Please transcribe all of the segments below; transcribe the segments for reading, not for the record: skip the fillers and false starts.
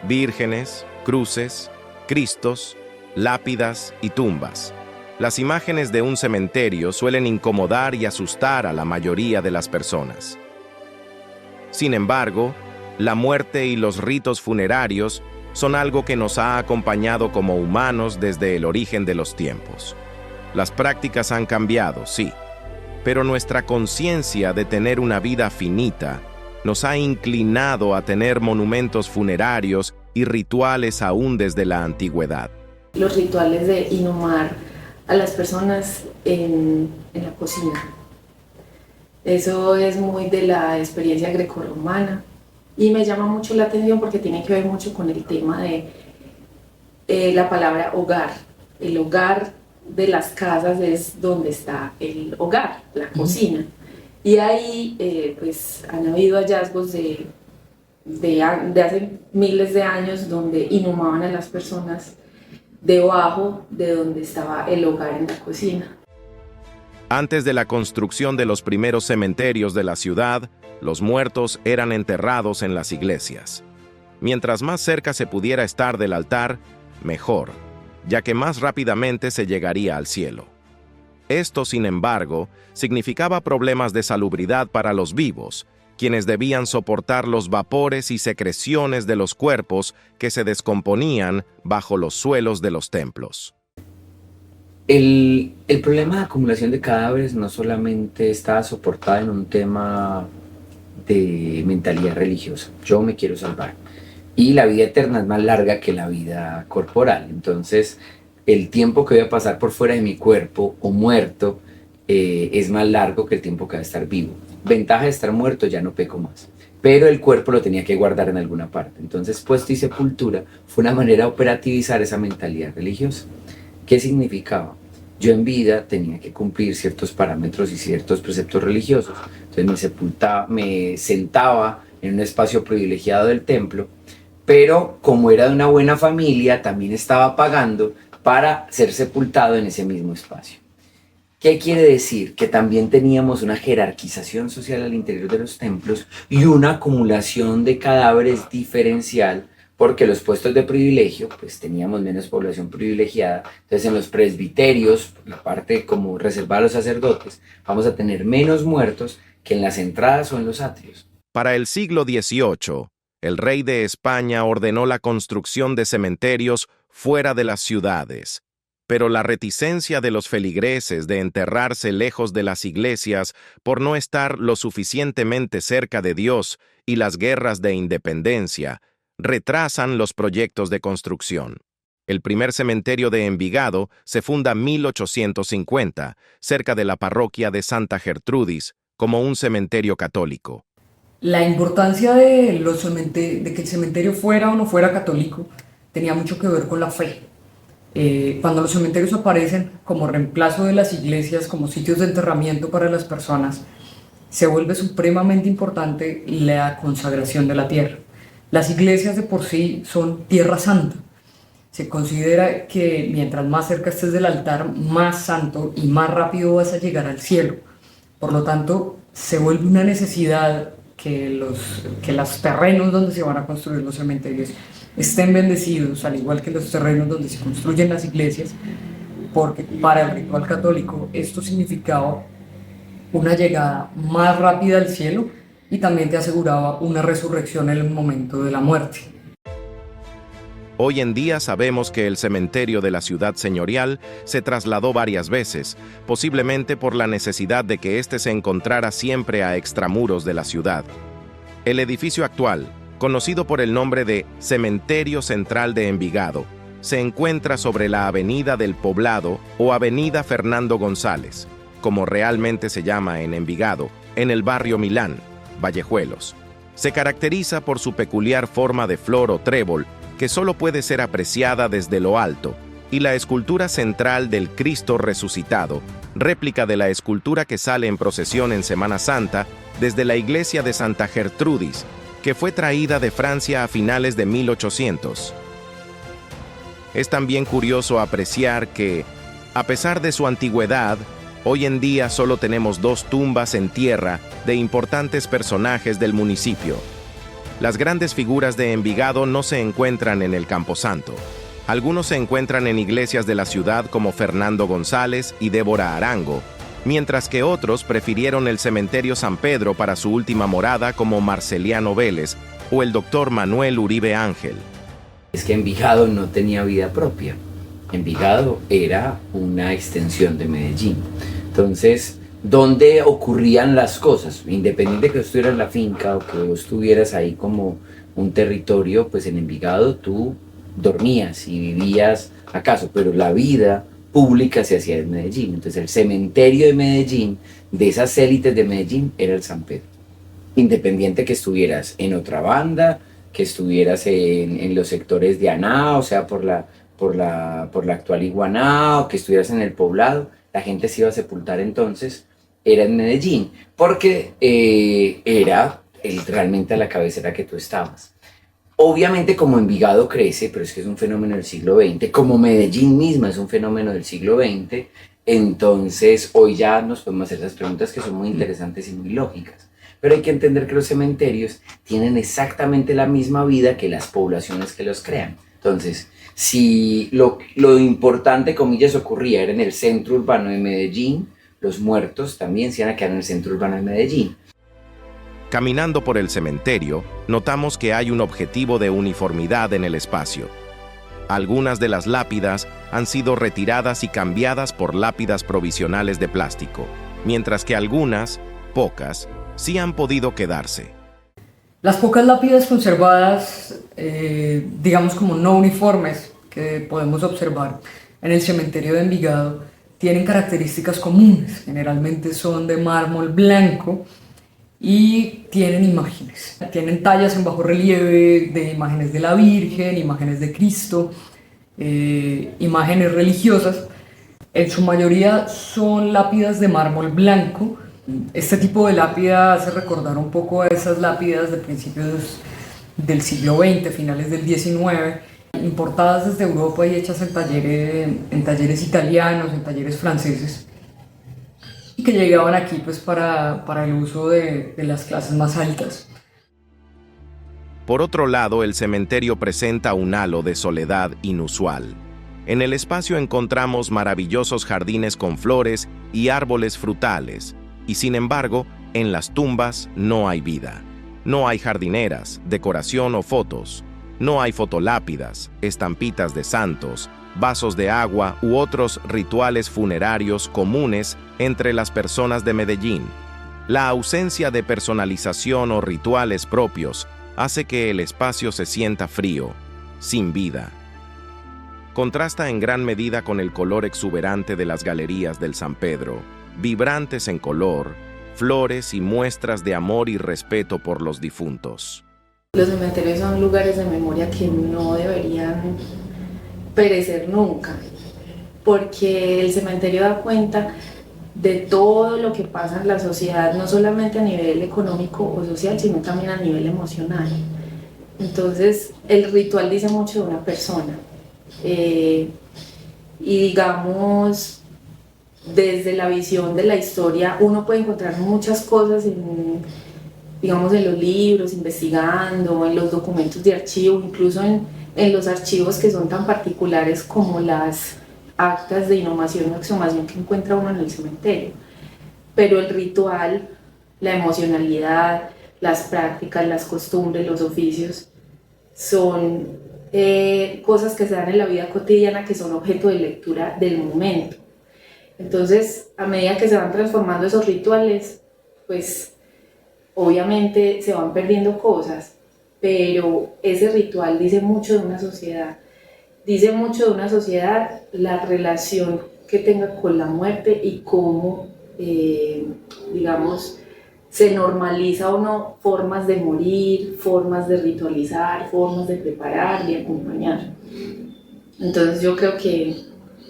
vírgenes, cruces, cristos, lápidas y tumbas. Las imágenes de un cementerio suelen incomodar y asustar a la mayoría de las personas. Sin embargo, la muerte y los ritos funerarios son algo que nos ha acompañado como humanos desde el origen de los tiempos. Las prácticas han cambiado, sí, pero nuestra conciencia de tener una vida finita nos ha inclinado a tener monumentos funerarios y rituales aún desde la antigüedad. Los rituales de inhumar a las personas en la cocina. Eso es muy de la experiencia grecorromana y me llama mucho la atención porque tiene que ver mucho con el tema de la palabra hogar. El hogar de las casas es donde está el hogar, la cocina. Y ahí pues han habido hallazgos de hace miles de años donde inhumaban a las personas debajo de donde estaba el hogar en la cocina. Antes de la construcción de los primeros cementerios de la ciudad, los muertos eran enterrados en las iglesias. Mientras más cerca se pudiera estar del altar, mejor, ya que más rápidamente se llegaría al cielo. Esto, sin embargo, significaba problemas de salubridad para los vivos, quienes debían soportar los vapores y secreciones de los cuerpos que se descomponían bajo los suelos de los templos. El problema de acumulación de cadáveres no solamente está soportado en un tema de mentalidad religiosa. Yo me quiero salvar. Y la vida eterna es más larga que la vida corporal. Entonces, el tiempo que voy a pasar por fuera de mi cuerpo o muerto es más largo que el tiempo que va a estar vivo. Ventaja de estar muerto, ya no peco más. Pero el cuerpo lo tenía que guardar en alguna parte. Entonces, puesto y sepultura fue una manera de operativizar esa mentalidad religiosa. ¿Qué significaba? Yo en vida tenía que cumplir ciertos parámetros y ciertos preceptos religiosos. Entonces me sentaba en un espacio privilegiado del templo, pero como era de una buena familia, también estaba pagando para ser sepultado en ese mismo espacio. ¿Qué quiere decir? Que también teníamos una jerarquización social al interior de los templos y una acumulación de cadáveres diferencial, porque los puestos de privilegio, pues teníamos menos población privilegiada. Entonces en los presbiterios, la parte como reservada a los sacerdotes, vamos a tener menos muertos que en las entradas o en los atrios. Para el siglo XVIII, el rey de España ordenó la construcción de cementerios fuera de las ciudades, pero la reticencia de los feligreses de enterrarse lejos de las iglesias por no estar lo suficientemente cerca de Dios y las guerras de independencia retrasan los proyectos de construcción. El primer cementerio de Envigado se funda en 1850, cerca de la parroquia de Santa Gertrudis, como un cementerio católico. La importancia de que el cementerio fuera o no fuera católico tenía mucho que ver con la fe. Cuando los cementerios aparecen como reemplazo de las iglesias, como sitios de enterramiento para las personas, se vuelve supremamente importante la consagración de la tierra. Las iglesias de por sí son tierra santa. Se considera que mientras más cerca estés del altar, más santo y más rápido vas a llegar al cielo. Por lo tanto, se vuelve una necesidad que los terrenos donde se van a construir los cementerios estén bendecidos, al igual que los terrenos donde se construyen las iglesias, porque para el ritual católico esto significaba una llegada más rápida al cielo y también te aseguraba una resurrección en el momento de la muerte. Hoy en día sabemos que el cementerio de la ciudad señorial se trasladó varias veces, posiblemente por la necesidad de que éste se encontrara siempre a extramuros de la ciudad. El edificio actual, conocido por el nombre de Cementerio Central de Envigado, se encuentra sobre la Avenida del Poblado o Avenida Fernando González, como realmente se llama en Envigado, en el barrio Milán, Vallejuelos. Se caracteriza por su peculiar forma de flor o trébol, que solo puede ser apreciada desde lo alto, y la escultura central del Cristo resucitado, réplica de la escultura que sale en procesión en Semana Santa desde la iglesia de Santa Gertrudis, que fue traída de Francia a finales de 1800. Es también curioso apreciar que, a pesar de su antigüedad, hoy en día solo tenemos 2 tumbas en tierra de importantes personajes del municipio. Las grandes figuras de Envigado no se encuentran en el Camposanto. Algunos se encuentran en iglesias de la ciudad como Fernando González y Débora Arango, mientras que otros prefirieron el cementerio San Pedro para su última morada como Marceliano Vélez o el doctor Manuel Uribe Ángel. Es que Envigado no tenía vida propia. Envigado era una extensión de Medellín. Entonces, ¿dónde ocurrían las cosas? Independiente de que estuvieras en la finca o que estuvieras ahí como un territorio, pues en Envigado tú dormías y vivías acaso, pero la vida pública se hacía en Medellín. Entonces el cementerio de Medellín, de esas élites de Medellín, era el San Pedro. Independiente que estuvieras en otra banda, que estuvieras en los sectores de Aná, o sea, por la actual Iguaná, o que estuvieras en el Poblado, la gente se iba a sepultar entonces, era en Medellín, porque era realmente a la cabecera que tú estabas. Obviamente como Envigado crece, pero es que es un fenómeno del siglo XX, como Medellín misma es un fenómeno del siglo XX, entonces hoy ya nos podemos hacer esas preguntas que son muy interesantes y muy lógicas. Pero hay que entender que los cementerios tienen exactamente la misma vida que las poblaciones que los crean. Entonces, si lo importante, comillas, ocurría era en el centro urbano de Medellín, los muertos también se iban a quedar en el centro urbano de Medellín. Caminando por el cementerio, notamos que hay un objetivo de uniformidad en el espacio. Algunas de las lápidas han sido retiradas y cambiadas por lápidas provisionales de plástico, mientras que algunas, pocas, sí han podido quedarse. Las pocas lápidas conservadas, digamos como no uniformes, que podemos observar en el cementerio de Envigado, tienen características comunes. Generalmente son de mármol blanco y tienen imágenes. Tienen tallas en bajo relieve de imágenes de la Virgen, imágenes de Cristo, imágenes religiosas. En su mayoría son lápidas de mármol blanco. Este tipo de lápida hace recordar un poco a esas lápidas de principios del siglo XX, finales del XIX, importadas desde Europa y hechas en talleres italianos, en talleres franceses, y que llegaban aquí pues para el uso de las clases más altas. Por otro lado, el cementerio presenta un halo de soledad inusual. En el espacio encontramos maravillosos jardines con flores y árboles frutales, y sin embargo, en las tumbas no hay vida. No hay jardineras, decoración o fotos. No hay fotolápidas, estampitas de santos, vasos de agua u otros rituales funerarios comunes entre las personas de Medellín. La ausencia de personalización o rituales propios hace que el espacio se sienta frío, sin vida. Contrasta en gran medida con el color exuberante de las galerías del San Pedro, vibrantes en color, flores y muestras de amor y respeto por los difuntos. Los cementerios son lugares de memoria que no deberían perecer nunca, porque el cementerio da cuenta de todo lo que pasa en la sociedad, no solamente a nivel económico o social, sino también a nivel emocional. Entonces, el ritual dice mucho de una persona. Y digamos, desde la visión de la historia, uno puede encontrar muchas cosas digamos, en los libros, investigando, en los documentos de archivo, incluso en los archivos que son tan particulares como las actas de inhumación o exhumación que encuentra uno en el cementerio. Pero el ritual, la emocionalidad, las prácticas, las costumbres, los oficios, son cosas que se dan en la vida cotidiana, que son objeto de lectura del momento. Entonces, a medida que se van transformando esos rituales, pues obviamente se van perdiendo cosas, pero ese ritual dice mucho de una sociedad. Dice mucho de una sociedad la relación que tenga con la muerte y cómo, digamos, se normaliza o no formas de morir, formas de ritualizar, formas de preparar y acompañar. Entonces yo creo que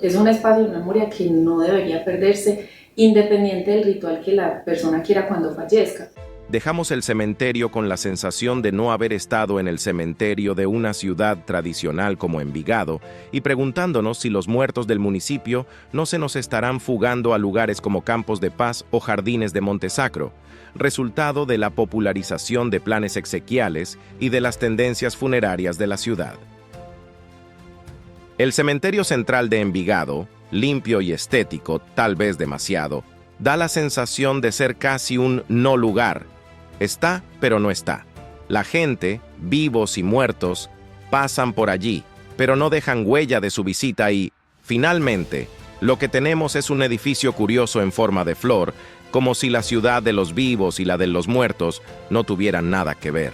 es un espacio de memoria que no debería perderse, independiente del ritual que la persona quiera cuando fallezca. dejamos el cementerio con la sensación de no haber estado en el cementerio de una ciudad tradicional como Envigado y preguntándonos si los muertos del municipio no se nos estarán fugando a lugares como Campos de Paz o Jardines de Montesacro, resultado de la popularización de planes exequiales y de las tendencias funerarias de la ciudad. El cementerio central de Envigado, limpio y estético, tal vez demasiado, da la sensación de ser casi un no lugar. Está, pero no está. La gente, vivos y muertos, pasan por allí, pero no dejan huella de su visita y, finalmente, lo que tenemos es un edificio curioso en forma de flor, como si la ciudad de los vivos y la de los muertos no tuvieran nada que ver.